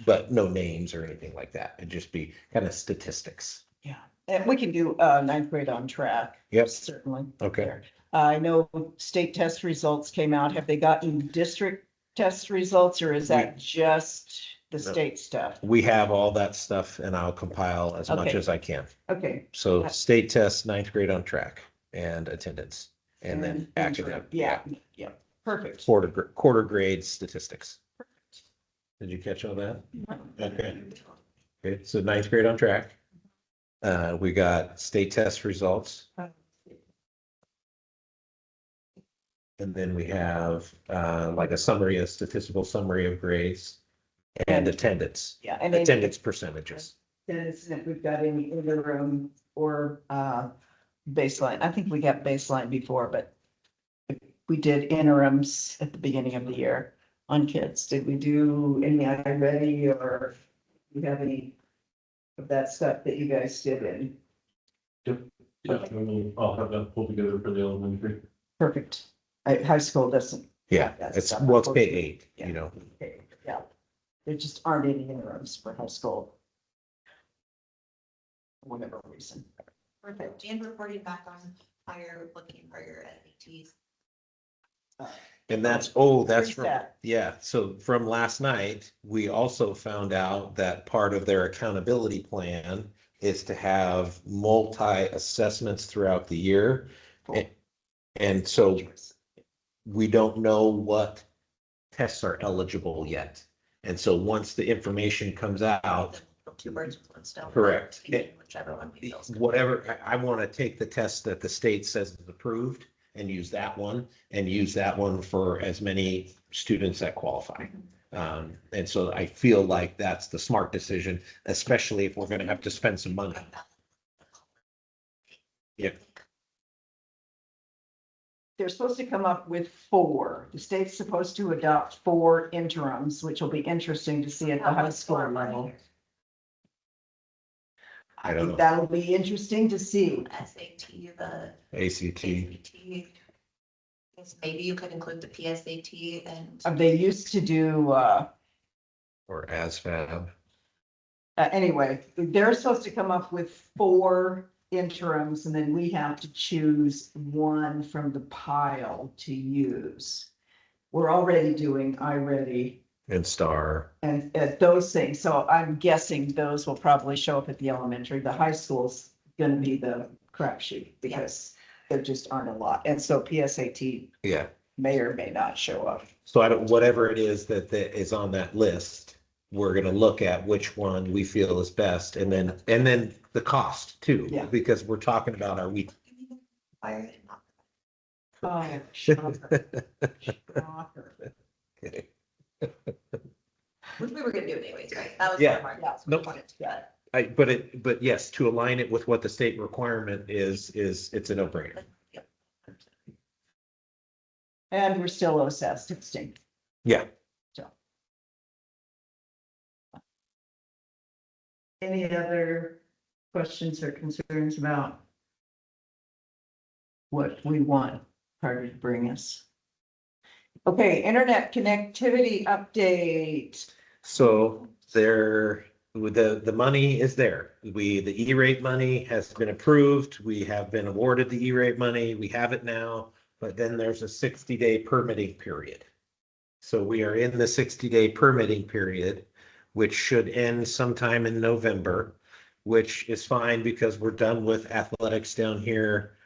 But no names or anything like that. It'd just be kind of statistics. Yeah, and we can do ninth grade on track. Yep. Certainly. Okay. I know state test results came out. Have they gotten district test results or is that just the No. state stuff? We have all that stuff and I'll compile as much Okay. as I can. Okay. So state test, ninth grade on track and attendance and then And- academic. Yeah, yeah, perfect. Quarter grade statistics. Did you catch all that? Okay. Okay, so ninth grade on track. We got state test results. And then we have like a statistical summary of grades and attendance, Yeah, and attendance percentages. then if we've got any interim or baseline. I think we got baseline before, but we did interims at the beginning of the year on kids. Did we do any already or do you have any of that stuff that you guys did in? Yeah, I'll have that pulled together for the elementary. Perfect. High school doesn't. Yeah, That's it's, stuff. well, it's K-8, Yeah. Okay, yeah. There just aren't any interims for high school. For whatever reason. Perfect. And reporting back on how you're looking for your SATs. And that's Where's from, that? yeah, so from last night, we also found out that part of their accountability plan is to have multi-assessments throughout the year. Cool. And so we don't know what tests are eligible yet. And so once the information comes out, Two birds with one stone. Correct. Whichever one we feel. whatever, I want to take the test that the state says is approved and use that one for as many students that qualify. And so I feel like that's the smart decision, especially if we're going to have to spend some money. Yeah. They're supposed to come up with 4. The state's supposed to adopt 4 interims, which will be interesting to see at the high school level. I I don't know. think that'll be interesting to see. SAT, the ACT, ACT. Yes, maybe you could include the PSAT and. They used to do, or ASVAB. anyway, they're supposed to come up with 4 interims and then we have to choose one from the pile to use. We're already doing iReady And STAR. and those things. So I'm guessing those will probably show up at the elementary. The high school's gonna be the crapshoot because there just aren't a lot. And so PSAT Yeah. may or may not show up. So whatever it is that is on that list, we're gonna look at which one we feel is best and then the cost too. Yeah. Because we're talking about our week. Fire it, not- Oh, shocker. Shocker. Okay. Which we were gonna do anyways, right? That was. Yeah. one of our Yeah. goals we Nope. wanted to get. But yes, to align it with what the state requirement is it's a no-brainer. Yep. And we're still OSAS testing. Yeah. So. Any other questions or concerns about what we want Carter to bring us? Okay, internet connectivity update. So there, with the money is there. The E-rate money has been approved. We have been awarded the E-rate money. We have it now, but then there's a 60-day permitting period. So we are in the 60-day permitting period, which should end sometime in November, which is fine because we're done with athletics down here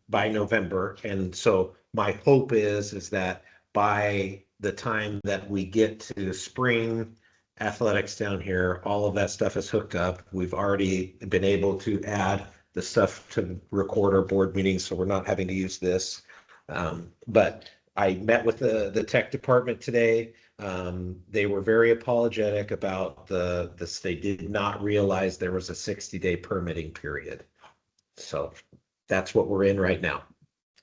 by November. And so my hope is that by the time that we get to spring athletics down here, all of that stuff is hooked up. We've already been able to add the stuff to record our board meetings, so we're not having to use this. But I met with the tech department today. They were very apologetic about this. They did not realize there was a 60-day permitting period. So that's what we're in right now.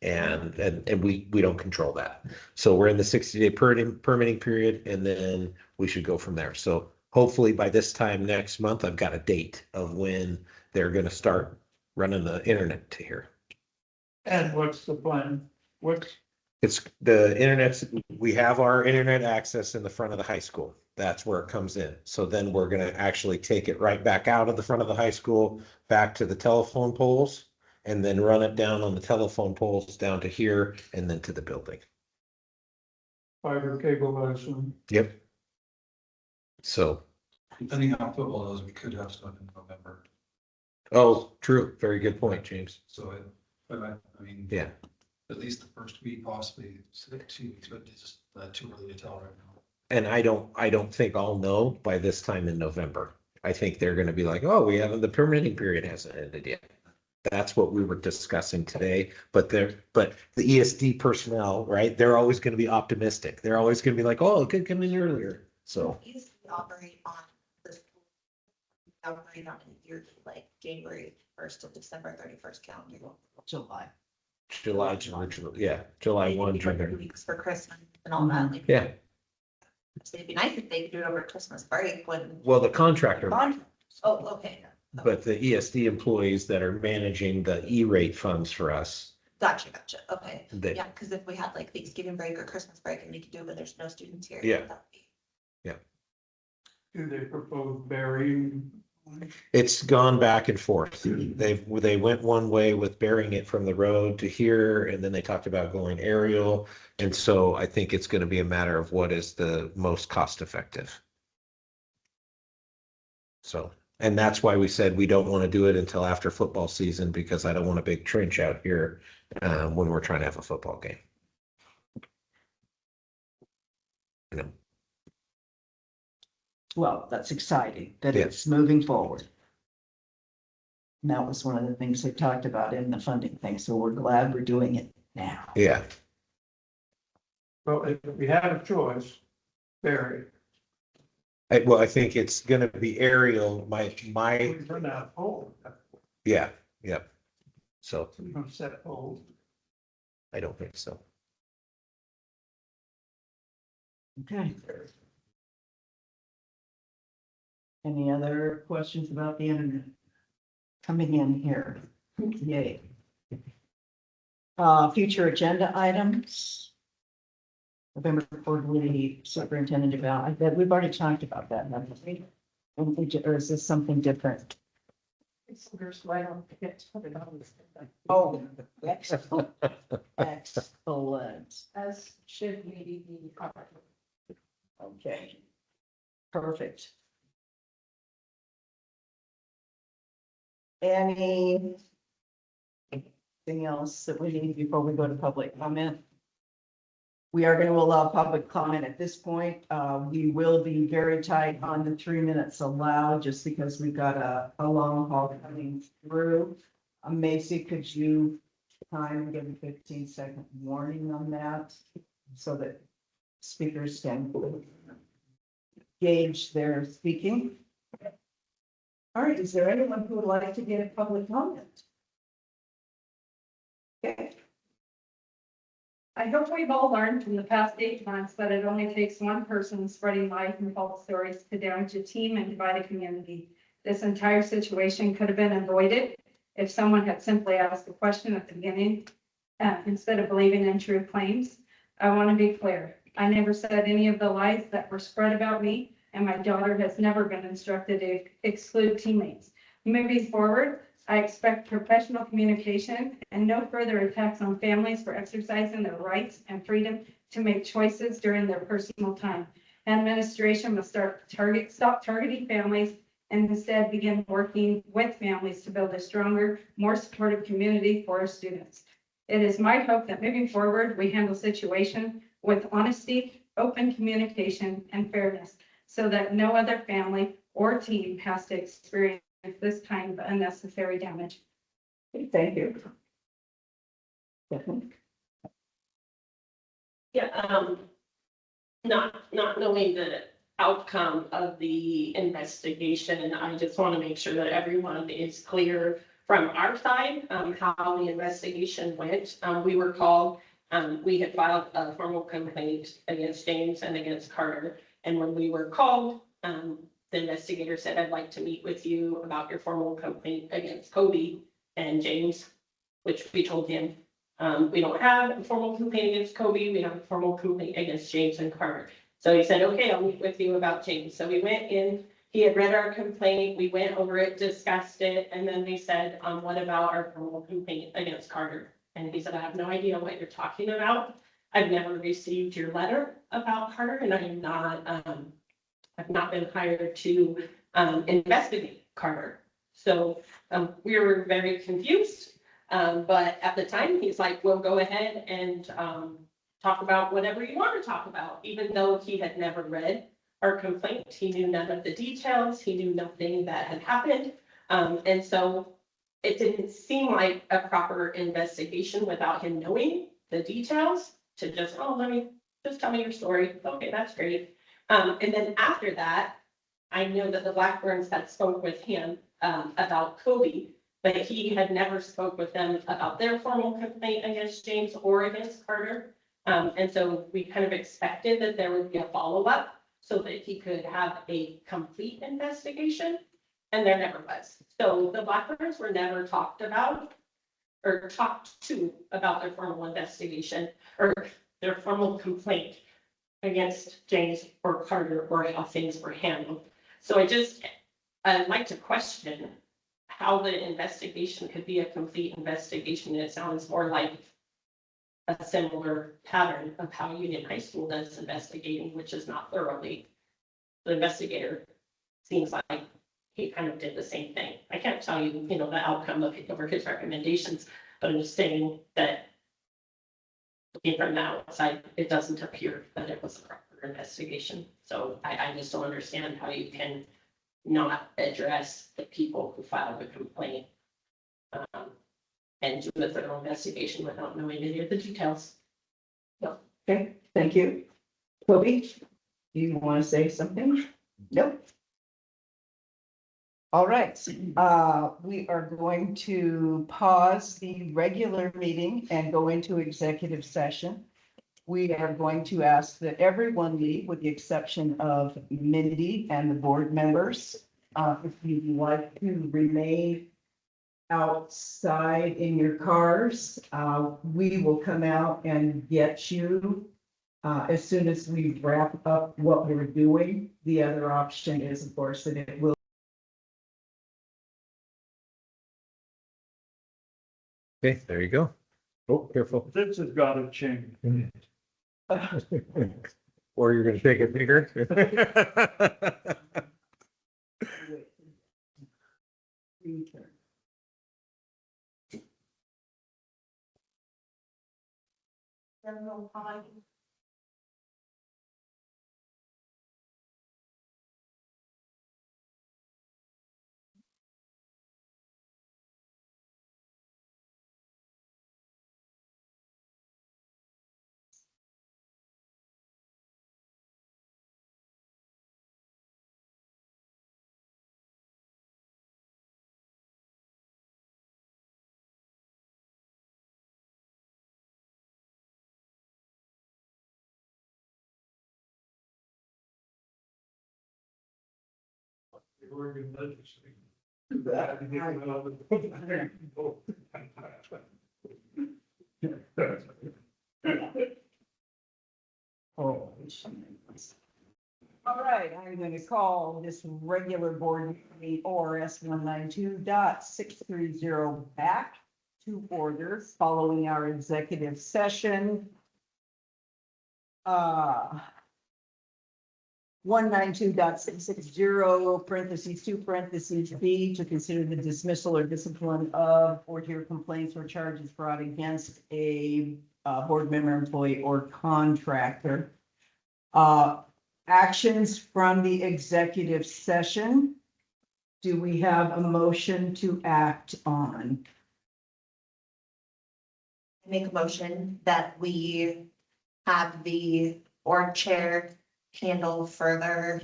And we don't control that. So we're in the 60-day permitting period, and then we should go from there. So hopefully by this time next month, I've got a date of when they're gonna start running the internet to here. And what's the plan? It's the internet, we have our internet access in the front of the high school. That's where it comes in. So then we're gonna actually take it right back out of the front of the high school, back to the telephone poles, and then run it down on the telephone poles down to here and then to the building. Fiber cable, I assume. Yep. So, Depending on how football is, we could have stuff in November. oh, true. Very good point, James. So but I mean. Yeah. At least the first week, possibly 2 weeks, but it's just too early to tell right now. And I don't think I'll know by this time in November. I think they're gonna be like, oh, the permitting period hasn't ended yet. That's what we were discussing today, but the ESD personnel, right? They're always gonna be optimistic. They're always gonna be like, oh, it could come in earlier. So, We used to operate on the school. Operate on a year, like January 1st to December 31st calendar. July. July 1, For 2 June. weeks for Christmas and all that. like, Yeah, so it'd be nice if they could do it over Christmas break when. well, the contractor, Oh, okay. but the ESD employees that are managing the E-rate funds for us, Gotcha, okay. they, Yeah, because if we had like Thanksgiving break or Christmas break and we could do it when there's no students here. Yeah. that'd be- Do they propose burying? it's gone back and forth. They went one way with burying it from the road to here, and then they talked about going aerial. And so I think it's gonna be a matter of what is the most cost effective. So, and that's why we said we don't want to do it until after football season, because I don't want a big trench out here when we're trying to have a football game. You know, Well, that's exciting that Yeah. it's moving forward. And that was one of the things they talked about in the funding thing, so we're glad we're doing it now. yeah, Well, if we had a choice, bury. well, I think it's gonna be aerial, my, We run out of pole. yeah, yep. So We're gonna set poles. I don't think so. Okay. Any other questions about the internet? Coming in here, yay. Future agenda items. November quarterly superintendent about, we've already talked about that, haven't we? Or is this something different? So I don't forget to put it on. Oh, excellent. Excellent. As should maybe be covered. Okay. Perfect. Anything else that we need before we go to public comment? We are going to allow public comment at this point. We will be very tight on the 3 minutes allowed, just because we've got a long haul coming through. Macy, could you time and give a 15-second warning on that so that speakers can gauge their speaking? All right, is there anyone who would like to give public comment? Okay. I hope we've all learned from the past 8 months that it only takes one person spreading lies and false stories to damage a team and divide a community. This entire situation could have been avoided if someone had simply asked a question at the beginning, instead of believing in true claims. I want to be clear. I never said any of the lies that were spread about me, and my daughter has never been instructed to exclude teammates. Moving forward, I expect professional communication and no further attacks on families for exercising their rights and freedom to make choices during their personal time. Administration must stop targeting families and instead begin working with families to build a stronger, more supportive community for our students. It is my hope that moving forward, we handle situation with honesty, open communication, and fairness, so that no other family or team has to experience this kind of unnecessary damage. Thank you. Stephanie? Yeah, not knowing the outcome of the investigation, I just want to make sure that everyone is clear from our side, how the investigation went. We were called, we had filed a formal complaint against James and against Carter. And when we were called, the investigator said, I'd like to meet with you about your formal complaint against Kobe and James, which we told him, we don't have a formal complaint against Kobe. We have a formal complaint against James and Carter. So he said, okay, I'll meet with you about James. So we went in, he had read our complaint, we went over it, discussed it, and then we said, what about our formal complaint against Carter? And he said, I have no idea what you're talking about. I've never received your letter about Carter, and I am not, I've not been hired to investigate Carter. So we were very confused. But at the time, he's like, we'll go ahead and talk about whatever you want to talk about, even though he had never read our complaint. He knew none of the details. He knew nothing that had happened. And so it didn't seem like a proper investigation without him knowing the details to just, oh, let me just tell me your story. Okay, that's great. And then after that, I know that the Blackburns had spoke with him about Kobe, but he had never spoke with them about their formal complaint against James or against Carter. And so we kind of expected that there would be a follow-up so that he could have a complete investigation, and there never was. So the Blackburns were never talked about or talked to about their formal investigation or their formal complaint against James or Carter or how things were handled. So I'd like to question how the investigation could be a complete investigation. It sounds more like a similar pattern of how Union High School does investigating, which is not thoroughly. The investigator seems like he kind of did the same thing. I can't tell you, the outcome of his recommendations, but I'm just saying that looking from the outside, it doesn't appear that it was a proper investigation. So I just don't understand how you can not address the people who filed the complaint and do a thorough investigation without knowing any of the details. Okay, thank you. Kobe, do you want to say something? Nope. All right, we are going to pause the regular meeting and go into executive session. We are going to ask that everyone leave with the exception of Mindy and the board members. If you'd like to remain outside in your cars, we will come out and get you as soon as we wrap up what we're doing. The other option is, of course, that it will. Okay, there you go. Oh, careful. This has got to change. Or you're gonna take it bigger. General fine. Oregon legislature. Oh. All right, I'm going to call this regular board meeting ORS 192.630 back to order following our executive session. 192.660 parentheses 2 parentheses B to consider the dismissal or discipline of or hear complaints or charges brought against a board member, employee, or contractor. Actions from the executive session. Do we have a motion to act on? Make a motion that we have the org chair handle further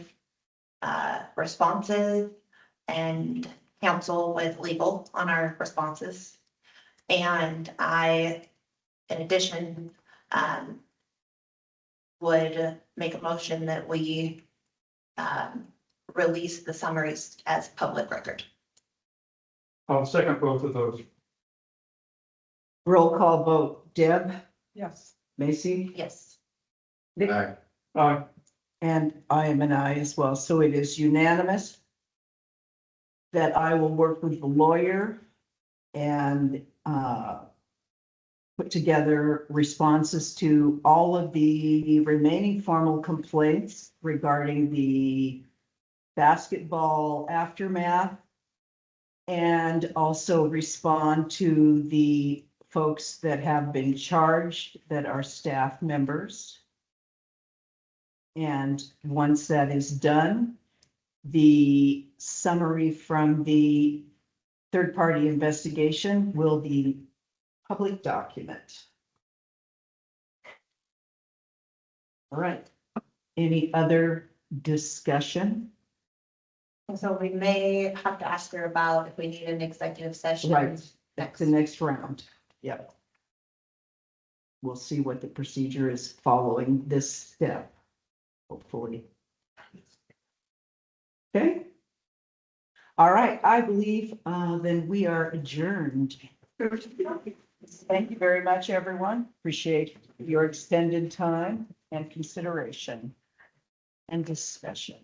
responses and counsel with legal on our responses. And I, in addition, would make a motion that we release the summaries as public record. I'll second both of those. Roll call vote. Deb, Yes. Macy, Yes. Aye. and I am an aye as well. So it is unanimous that I will work with the lawyer and put together responses to all of the remaining formal complaints regarding the basketball aftermath, and also respond to the folks that have been charged that are staff members. And once that is done, the summary from the third-party investigation will be public document. All right. Any other discussion? So we may have to ask her about if we need an executive session. Right. That's the next round. Yep. We'll see what the procedure is following this step, hopefully. Okay. All right, I believe then we are adjourned. Thank you very much, everyone. Appreciate your extended time and consideration and discussion.